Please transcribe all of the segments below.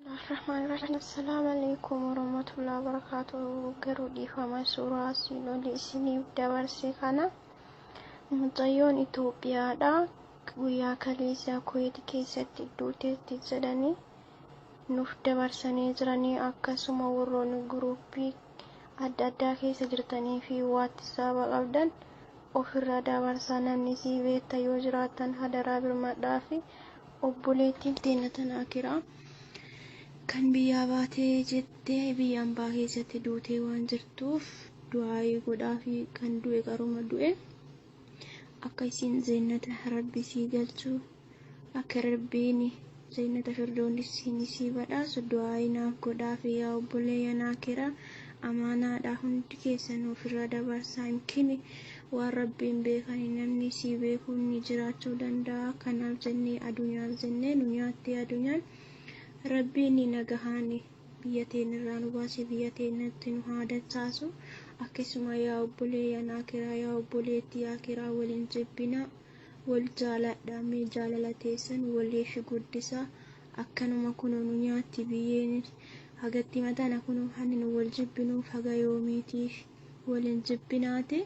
Bismillahirrahmanirrahim. Assalamualaikum warahmatullahi wabarakatuh. Garuu dhiifama suuraa siinoolii isiniif dabarse kana mucayyoon Itoophiyaadha. Guyyaa kaleessaa Kuweet keessatti duuteetti jedhanii nuuf dabarsanii jiranii, akkasuma warroonni guruupii adda addaa keessa jirtanii fi waattisaaba qabdan ofirra dabarsaa. Namni si beekta yoo jiraatan hadaraa birmadhaa fi obboleettiin teenya tanaa kiraa kan biyyaa baatee jettee biyya hambaa keessatti duutee waan jirtuuf du'aayii godhaa fi kan du'e qaruma du'e akka isin zeennata rabbi sii galchu, akka rabbiin zeennata firdoonii sii badhaasu du'aayii naaf godhaa fi yaa obboleeyyanaa kira amaanaadha. Hundi keessan ofirra dabarsaa. Yookiin waan rabbiin beekan namni sii beeku ni jiraachuu danda'a. Kanaaf jennee adunyaaf jennee nu nyaattee adunyaan rabbiin ni nagahaani biyya teenirraa nu baase, biyya teenatti nu haa dachaasu. Akkasuma yaa obboleeyyanaa kiraa, yaa obboleettii yaa kiraa waliin jibbina, wal jaaladha. Mee jaalala teessan waliif guddisaa. Akkanuma kunoo nu nyaatti biyyeen hagatti mataana kunoo hani nu wal jibbinuuf haga yoomiitiif waliin jibbinaate.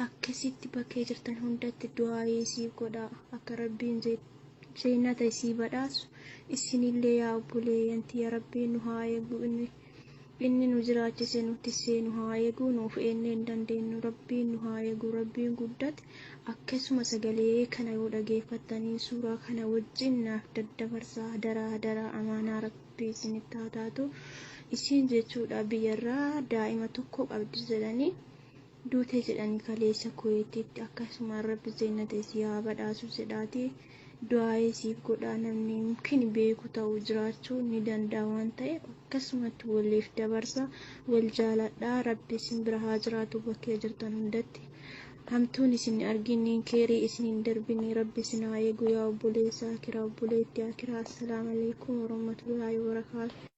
Akkasitti bakkee jirtan hundatti du'aayii siif godhaa akka rabbiin zeennata isii badhaasu. Isinillee yaa obboleeyyantii rabbiin nu haa eegu. Inni nu jiraachise nutti seenu haa eegu. Nuuf ennee hin dandeenyu rabbiin nu haa eegu. Rabbiin guddate. Akkasuma sagalee kana yoo dhageeffattanii suuraa kana wajjin naaf daddabarsaa. Hadaraa amaanaa rabbii isinitti haa taatu. Isin jechuudha biyyarraa daa'ima tokko qabdi jedhanii duute jedhanii kaleessa Kuweetitti, akkasuma rabbi zeennata isii haa badhaasu jedhaati. Du'aayii siif godhaa. Namni yookiin beeku ta'uu jiraachuu ni danda'a waan ta'eef akkasumatti waliif dabarsaa, wal jaaladhaa. Rabbi isin bira haa jiraatu bakkee jirtan hundatti. Hamtuun isin arginu keerii isin hin darbine rabbi isin haa eegu. Yaa obboleessaa kiraa, obboleettii kiraa. Assalaamu alaikum warahmatullaahi wabarakaatuh.